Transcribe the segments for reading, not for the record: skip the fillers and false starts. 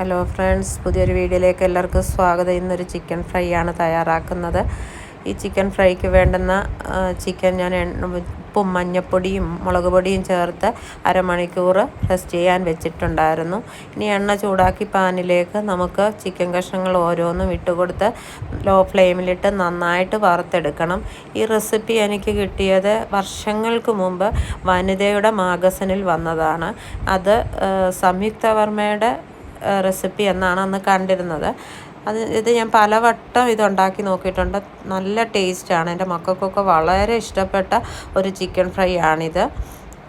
Hello friends, പുതിയൊരു വീഡിയോയിലേക്ക് എല്ലാവർക്കും സ്വാഗതം. ഇന്നൊരു ചിക്കൻ ഫ്രൈ ആണ് തയ്യാറാക്കുന്നത്. ഈ ചിക്കൻ ഫ്രൈക്ക് വേണ്ടുന്ന ചിക്കൻ ഞാൻ ഉപ്പും മഞ്ഞൾപ്പൊടിയും മുളക് പൊടിയും ചേർത്ത് അരമണിക്കൂർ റെസ്റ്റ് ചെയ്യാൻ വെച്ചിട്ടുണ്ടായിരുന്നു. ഇനി എണ്ണ ചൂടാക്കി പാനിലേക്ക് നമുക്ക് ചിക്കൻ കഷ്ണങ്ങൾ ഓരോന്നും ഇട്ടുകൊടുത്ത് ലോ ഫ്ലെയിമിലിട്ട് നന്നായിട്ട് വറുത്തെടുക്കണം. ഈ റെസിപ്പി എനിക്ക് കിട്ടിയത് വർഷങ്ങൾക്ക് മുമ്പ് വനിതയുടെ മാഗസിനിൽ വന്നതാണ്. അത് സംയുക്ത വർമ്മയുടെ റെസിപ്പി എന്നാണ് അന്ന് കണ്ടിരുന്നത്. ഇത് ഞാൻ പലവട്ടം ഇതുണ്ടാക്കി നോക്കിയിട്ടുണ്ട്. നല്ല ടേസ്റ്റാണ്. എൻ്റെ മക്കൾക്കൊക്കെ വളരെ ഇഷ്ടപ്പെട്ട ഒരു ചിക്കൻ ഫ്രൈ ആണിത്.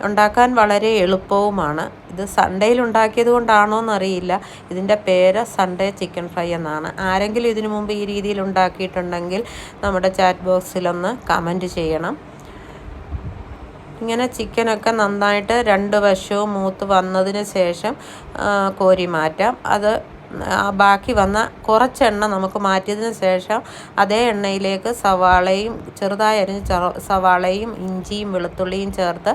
ഉണ്ടാക്കാൻ വളരെ എളുപ്പവുമാണ്. ഇത് സൺഡേയിൽ ഉണ്ടാക്കിയത് കൊണ്ടാണോ എന്നറിയില്ല, ഇതിൻ്റെ പേര് സൺഡേ ചിക്കൻ ഫ്രൈ എന്നാണ്. ആരെങ്കിലും ഇതിനു മുമ്പ് ഈ രീതിയിൽ ഉണ്ടാക്കിയിട്ടുണ്ടെങ്കിൽ നമ്മുടെ ചാറ്റ് ബോക്സിലൊന്ന് കമൻറ്റ് ചെയ്യണം. ഇങ്ങനെ ചിക്കനൊക്കെ നന്നായിട്ട് രണ്ട് വശവും മൂത്ത് വന്നതിന് ശേഷം കോരി മാറ്റാം. അത് ബാക്കി വന്ന കുറച്ചെണ്ണ നമുക്ക് മാറ്റിയതിന് ശേഷം അതേ എണ്ണയിലേക്ക് സവാളയും ചെറുതായി അരിഞ്ഞ് സവാളയും ഇഞ്ചിയും വെളുത്തുള്ളിയും ചേർത്ത്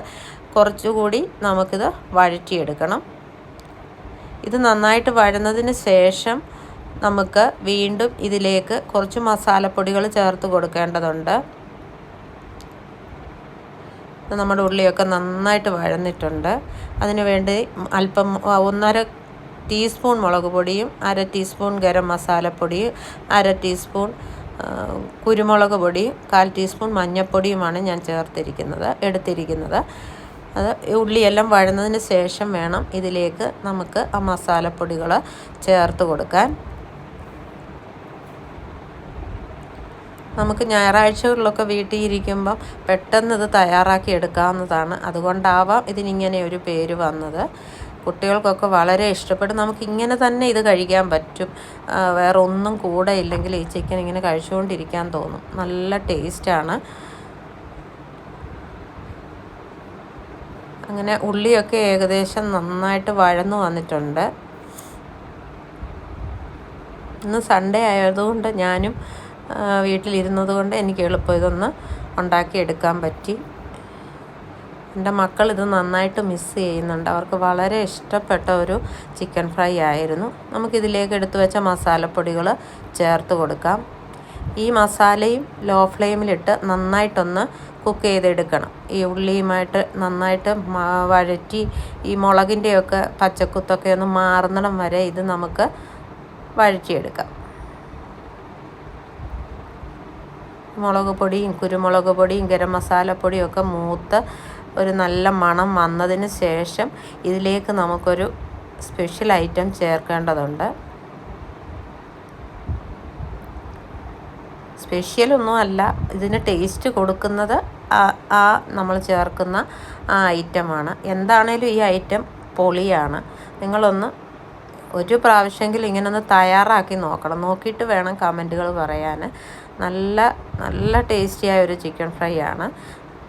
കുറച്ചുകൂടി നമുക്കിത് വഴറ്റിയെടുക്കണം. ഇത് നന്നായിട്ട് വഴന്നതിന് ശേഷം നമുക്ക് വീണ്ടും ഇതിലേക്ക് കുറച്ച് മസാലപ്പൊടികൾ ചേർത്ത് കൊടുക്കേണ്ടതുണ്ട്. നമ്മുടെ ഉള്ളിയൊക്കെ നന്നായിട്ട് വഴന്നിട്ടുണ്ട്. അതിന് വേണ്ടി അല്പം 1.5 ടീസ്പൂൺ മുളക് പൊടിയും 1/2 ടീസ്പൂൺ ഗരം മസാലപ്പൊടിയും 1/2 ടീസ്പൂൺ കുരുമുളക് പൊടിയും 1/4 ടീസ്പൂൺ മഞ്ഞൾപ്പൊടിയുമാണ് ഞാൻ എടുത്തിരിക്കുന്നത്. അത് ഉള്ളിയെല്ലാം വഴന്നതിന് ശേഷം വേണം ഇതിലേക്ക് നമുക്ക് ആ മസാലപ്പൊടികൾ ചേർത്ത് കൊടുക്കാൻ. നമുക്ക് ഞായറാഴ്ചകളിലൊക്കെ വീട്ടിൽ ഇരിക്കുമ്പം പെട്ടെന്ന് ഇത് തയ്യാറാക്കി എടുക്കാവുന്നതാണ്. അതുകൊണ്ടാവാം ഇതിനിങ്ങനെ ഒരു പേര് വന്നത്. കുട്ടികൾക്കൊക്കെ വളരെ ഇഷ്ടപ്പെടും. നമുക്കിങ്ങനെ തന്നെ ഇത് കഴിക്കാൻ പറ്റും. വേറെ ഒന്നും കൂടെ ഇല്ലെങ്കിൽ ഈ ചിക്കൻ ഇങ്ങനെ കഴിച്ചുകൊണ്ടിരിക്കാൻ തോന്നും. നല്ല ടേസ്റ്റാണ്. അങ്ങനെ ഉള്ളിയൊക്കെ ഏകദേശം നന്നായിട്ട് വഴന്നു വന്നിട്ടുണ്ട്. ഇന്ന് സൺഡേ ആയതുകൊണ്ട് ഞാനും വീട്ടിലിരുന്നത് കൊണ്ട് എനിക്ക് എളുപ്പം ഇതൊന്ന് ഉണ്ടാക്കിയെടുക്കാൻ പറ്റി. എൻ്റെ മക്കൾ ഇത് നന്നായിട്ട് മിസ് ചെയ്യുന്നുണ്ട്. അവർക്ക് വളരെ ഇഷ്ടപ്പെട്ട ഒരു ചിക്കൻ ഫ്രൈ ആയിരുന്നു. നമുക്കിതിലേക്ക് എടുത്തു വെച്ച മസാലപ്പൊടികൾ ചേർത്ത് കൊടുക്കാം. ഈ മസാലയും ലോ ഫ്ലെയിമിലിട്ട് നന്നായിട്ടൊന്ന് കുക്ക് ചെയ്തെടുക്കണം. ഈ ഉള്ളിയുമായിട്ട് നന്നായിട്ട് വഴറ്റി ഈ മുളകിൻ്റെയൊക്കെ പച്ചക്കുത്തൊക്കെ ഒന്ന് മാറുന്നിടം വരെ ഇത് നമുക്ക് വഴറ്റിയെടുക്കാം. മുളക് പൊടിയും കുരുമുളക് പൊടിയും ഗരം മസാലപ്പൊടിയും ഒക്കെ മൂത്ത് ഒരു നല്ല മണം വന്നതിന് ശേഷം ഇതിലേക്ക് നമുക്കൊരു സ്പെഷ്യൽ ഐറ്റം ചേർക്കേണ്ടതുണ്ട്. സ്പെഷ്യലൊന്നും അല്ല, ഇതിന് ടേസ്റ്റ് കൊടുക്കുന്നത് നമ്മൾ ചേർക്കുന്ന ആ ഐറ്റമാണ്. എന്താണേലും ഈ ഐറ്റം പൊളിയാണ്. നിങ്ങളൊന്ന് ഒരു പ്രാവശ്യമെങ്കിലും ഇങ്ങനൊന്ന് തയ്യാറാക്കി നോക്കണം. നോക്കിയിട്ട് വേണം കമൻറ്റുകൾ പറയാൻ. നല്ല ടേസ്റ്റിയായ ഒരു ചിക്കൻ ഫ്രൈ ആണ്.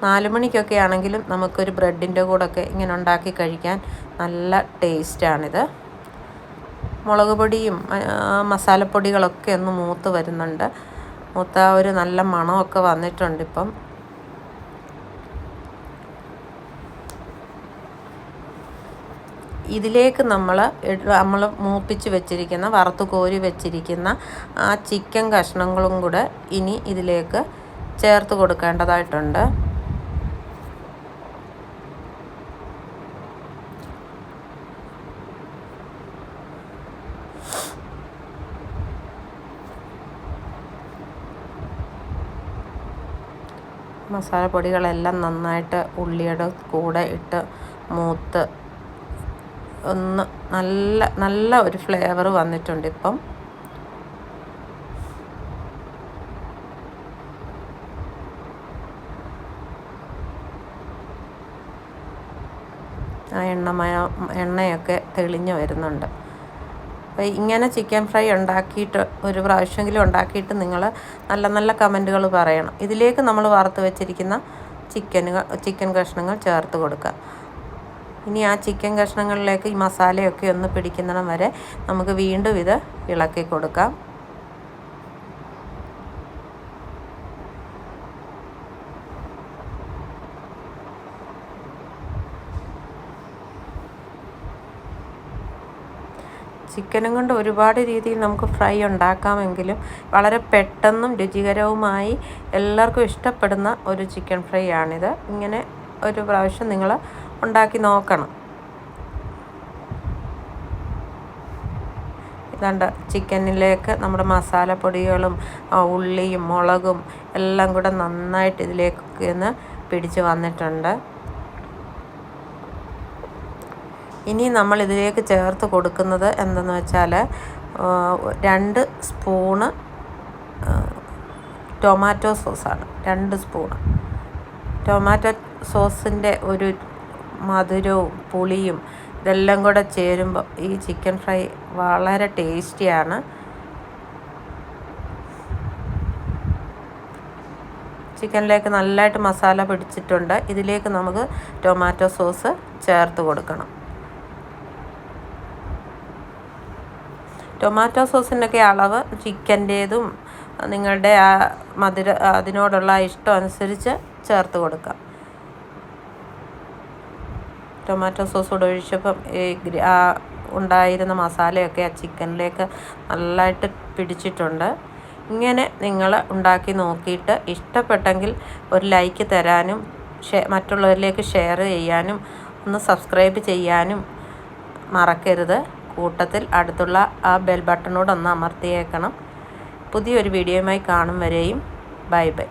4 മണിക്കൊക്കെ ആണെങ്കിലും നമുക്കൊരു ബ്രെഡിൻ്റെ കൂടെയൊക്കെ ഇങ്ങനെ ഉണ്ടാക്കി കഴിക്കാൻ നല്ല ടേസ്റ്റാണിത്. മുളക് പൊടിയും മസാലപ്പൊടികളൊക്കെ ഒന്ന് മൂത്ത് വരുന്നുണ്ട്. മൂത്ത ഒരു നല്ല മണമൊക്കെ വന്നിട്ടുണ്ട്. ഇപ്പം ഇതിലേക്ക് നമ്മൾ മൂപ്പിച്ച് വെച്ചിരിക്കുന്ന വറുത്ത് കോരി വെച്ചിരിക്കുന്ന ആ ചിക്കൻ കഷ്ണങ്ങളും കൂടെ ഇനി ഇതിലേക്ക് ചേർത്ത് കൊടുക്കേണ്ടതായിട്ടുണ്ട്. മസാലപ്പൊടികളെല്ലാം നന്നായിട്ട് ഉള്ളിയുടെ കൂടെ ഇട്ട് മൂത്ത് ഒന്ന് നല്ല ഒരു ഫ്ലേവർ വന്നിട്ടുണ്ട്. ഇപ്പം ആ എണ്ണയൊക്കെ തെളിഞ്ഞ് വരുന്നുണ്ട്. അപ്പോൾ ഇങ്ങനെ ചിക്കൻ ഫ്രൈ ഉണ്ടാക്കിയിട്ട് ഒരു പ്രാവശ്യമെങ്കിലും ഉണ്ടാക്കിയിട്ട് നിങ്ങൾ നല്ല കമൻറ്റുകൾ പറയണം. ഇതിലേക്ക് നമ്മൾ വറുത്ത് വെച്ചിരിക്കുന്ന ചിക്കൻ കഷ്ണങ്ങൾ ചേർത്ത് കൊടുക്കുക. ഇനി ആ ചിക്കൻ കഷ്ണങ്ങളിലേക്ക് ഈ മസാലയൊക്കെ ഒന്ന് പിടിക്കുന്നിടം വരെ നമുക്ക് വീണ്ടും ഇത് ഇളക്കി കൊടുക്കാം. ചിക്കനും കൊണ്ട് ഒരുപാട് രീതിയിൽ നമുക്ക് ഫ്രൈ ഉണ്ടാക്കാമെങ്കിലും വളരെ പെട്ടെന്നും രുചികരവുമായി എല്ലാവർക്കും ഇഷ്ടപ്പെടുന്ന ഒരു ചിക്കൻ ഫ്രൈ ആണിത്. ഇങ്ങനെ ഒരു പ്രാവശ്യം നിങ്ങൾ ഉണ്ടാക്കി നോക്കണം. ഇതാണ്ട് ചിക്കനിലേക്ക് നമ്മുടെ മസാലപ്പൊടികളും ഉള്ളിയും മുളകും എല്ലാം കൂടെ നന്നായിട്ട് ഇതിലേക്ക് ഒന്ന് പിടിച്ച് വന്നിട്ടുണ്ട്. ഇനി നമ്മൾ ഇതിലേക്ക് ചേർത്ത് കൊടുക്കുന്നത് എന്തെന്ന് വെച്ചാൽ 2 സ്പൂണ് ടൊമാറ്റോ സോസാണ്. 2 സ്പൂണ് ടൊമാറ്റോ സോസിൻ്റെ ഒരു മധുരവും പുളിയും ഇതെല്ലാം കൂടെ ചേരുമ്പോൾ ഈ ചിക്കൻ ഫ്രൈ വളരെ ടേസ്റ്റിയാണ്. ചിക്കനിലേക്ക് നല്ലതായിട്ട് മസാല പിടിച്ചിട്ടുണ്ട്. ഇതിലേക്ക് നമുക്ക് ടൊമാറ്റോ സോസ് ചേർത്ത് കൊടുക്കണം. ടൊമാറ്റോ സോസിൻ്റെയൊക്കെ അളവ് ചിക്കൻ്റേതും നിങ്ങളുടെ ആ അതിനോടുള്ള ഇഷ്ടം അനുസരിച്ച് ചേർത്ത് കൊടുക്കാം. ടൊമാറ്റോ സോസ് കൂടെ ഒഴിച്ചപ്പം ഉണ്ടായിരുന്ന മസാലയൊക്കെ ആ ചിക്കനിലേക്ക് നല്ലതായിട്ട് പിടിച്ചിട്ടുണ്ട്. ഇങ്ങനെ നിങ്ങൾ ഉണ്ടാക്കി നോക്കിയിട്ട് ഇഷ്ടപ്പെട്ടെങ്കിൽ ഒരു ലൈക്ക് തരാനും മറ്റുള്ളവരിലേക്ക് ഷെയർ ചെയ്യാനും ഒന്ന് സബ്സ്ക്രൈബ് ചെയ്യാനും മറക്കരുത്. കൂട്ടത്തിൽ അടുത്തുള്ള ആ ബെൽ ബട്ടണോട് ഒന്ന് അമർത്തിയേക്കണം. പുതിയൊരു വീഡിയോയുമായി കാണും വരെയും ബൈ ബൈ.